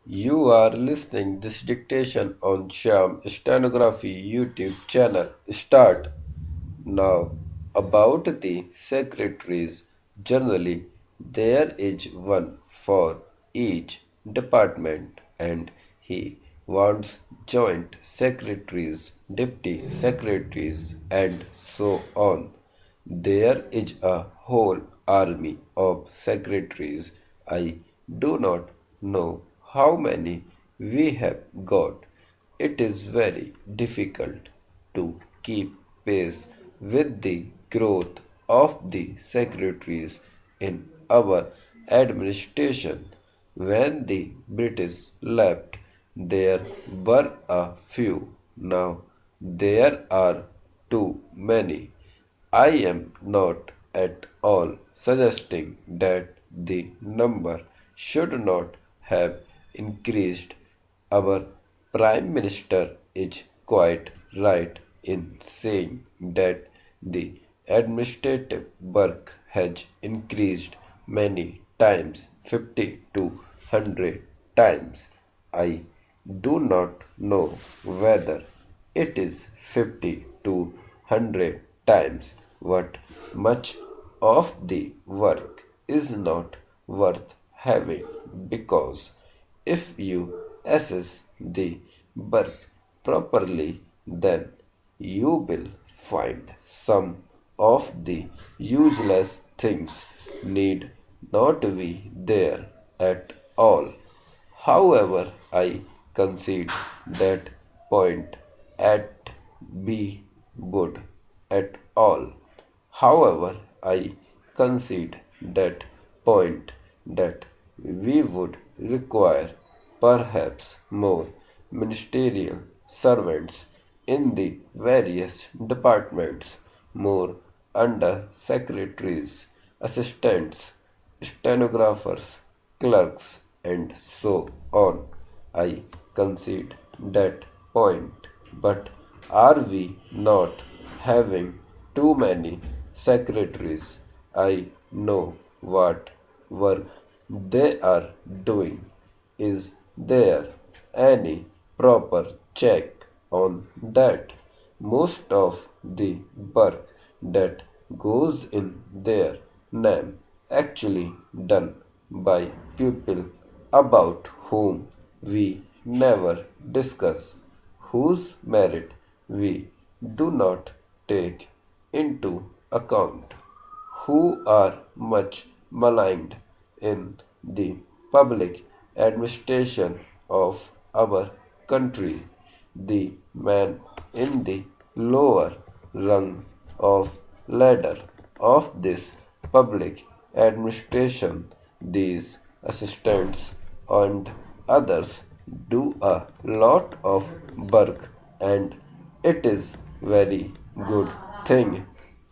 You are listening this dictation on Sham Stenography YouTube channel. Start now. About the secretaries, generally there is one for each department and he wants joint secretaries, deputy secretaries and so on. There is a whole army of secretaries. I do not know how many we have got. It is very difficult to keep pace with the growth of the secretaries in our administration. When the British left, there were a few. Now there are too many. I am not at all suggesting that the number should not have increased. Our Prime Minister is quite right in saying that the administrative work has increased many times, 50 to 100 times. I do not know whether it is 50 to 100 times what much of the work is not worth having, because if you assess the work properly, then you will find some of the useless things need not be there at all. However, I concede that point at be good at all. However, I concede that point that we would require perhaps more ministerial servants in the various departments, more under secretaries, assistants, stenographers, clerks, and so on. I concede that point, but are we not having too many secretaries? I know what work they are doing. Is there any proper check on that? Most of the work that goes in their name actually done by people about whom we never discuss, whose merit we do not take into account, who are much maligned in the public administration of our country. The man in the lower rung of ladder of this public administration, these assistants and others do a lot of work, and it is very good thing.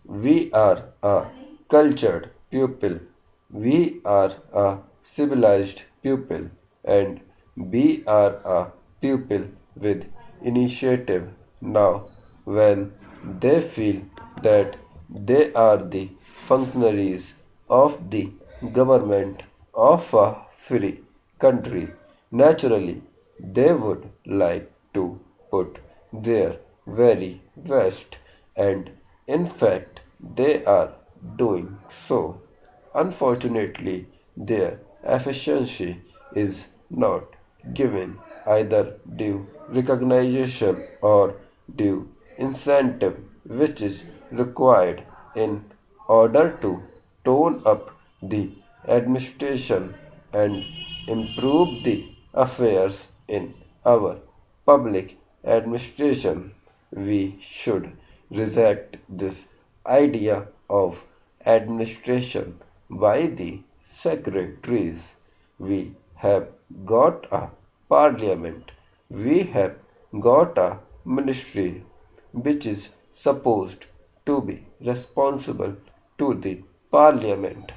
We are a cultured people. We are a civilized people, and we are a people with initiative. Now, when they feel that they are the functionaries of the government of a free country, naturally they would like to put their very best, and in fact they are doing so. Unfortunately, their efficiency is not given either due recognition or due incentive, which is required in order to tone up the administration and improve the affairs in our public administration. We should reject this idea of administration by the secretaries. We have got a parliament, we have got a ministry which is supposed to be responsible to the parliament.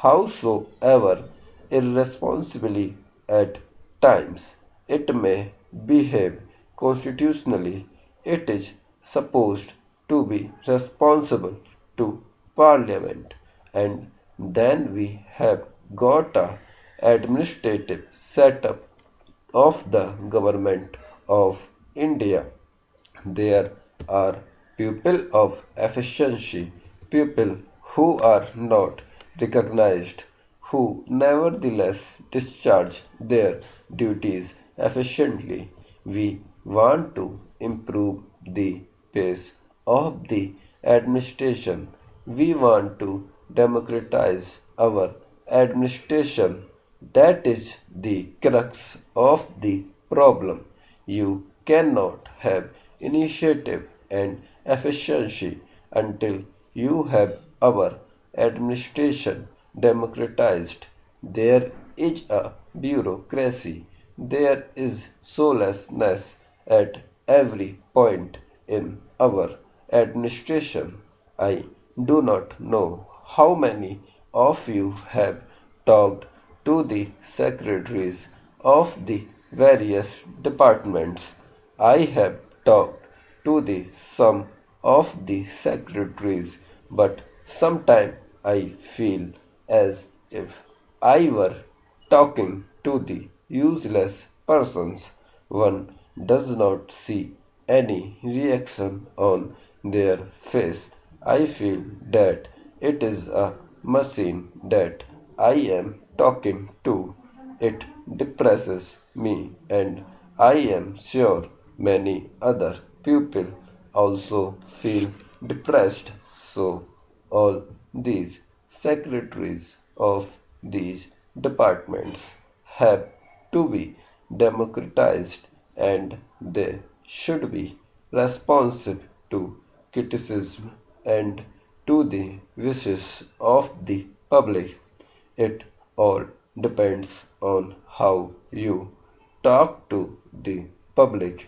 Howsoever irresponsibly at times it may behave constitutionally, it is supposed to be responsible to parliament, and then we have got a administrative setup of the government of India. There are people of efficiency, people who are not recognized, who nevertheless discharge their duties efficiently. We want to improve the pace of the administration. We want to democratize our administration. That is the crux of the problem. You cannot have initiative and efficiency until you have our administration democratized. There is a bureaucracy. There is soullessness at every point in our administration. I do not know how many of you have talked to the secretaries of the various departments. I have talked to the some of the secretaries, but sometimes I feel as if I were talking to the useless persons. One does not see any reaction on their face. I feel that it is a machine that I am talking to. It depresses me, and I am sure many other people also feel depressed. So, all these secretaries of these departments have to be democratized, and they should be responsive to criticism and to the wishes of the public. It all depends on how you talk to the public,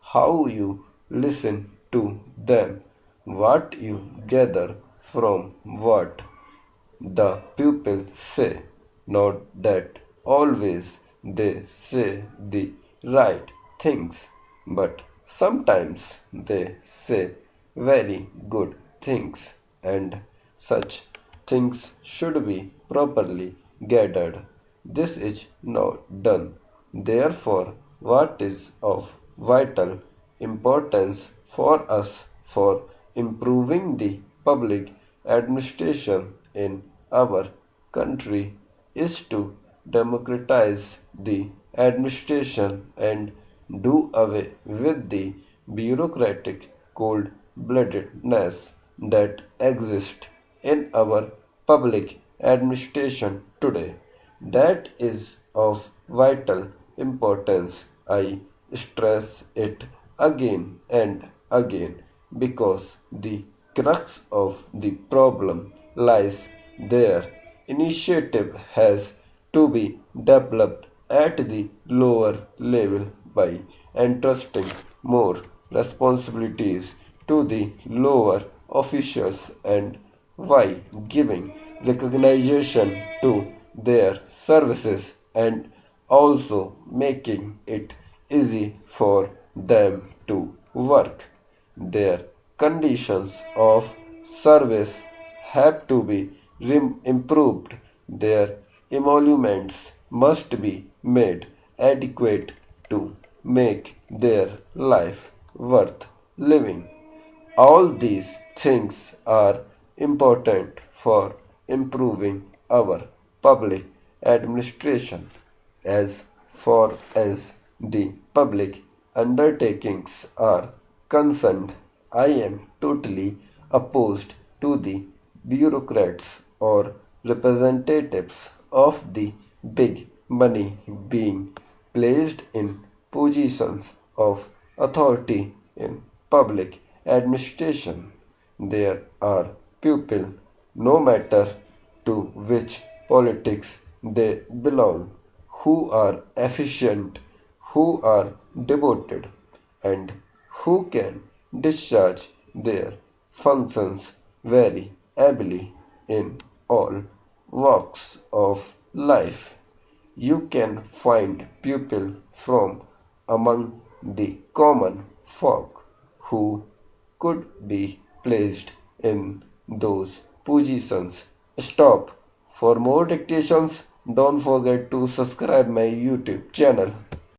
how you listen to them, what you gather from what the people say. Not that always they say the right things, but sometimes they say very good things, and such things should be properly gathered. This is not done. Therefore, what is of vital importance for us for improving the public administration in our country is to democratize the administration and do away with the bureaucratic cold bloodedness that exists in our public administration today. That is of vital importance. I stress it again and again because the crux of the problem lies there. Initiative has to be developed at the lower level by entrusting more responsibilities to the lower officials and by giving recognition to their services and also making it easy for them to work. Their conditions of service have to be improved. Their emoluments must be made adequate to make their life worth living. All these things are important for improving our public administration. As far as the public undertakings are concerned, I am totally opposed to the bureaucrats or representatives of the big money being placed in positions of authority in public administration. There are people, no matter to which politics they belong, who are efficient, who are devoted, and who can discharge their functions very ably in all walks of life. You can find people from among the common folk who could be placed in those positions. Stop. For more dictations, don't forget to subscribe my YouTube channel.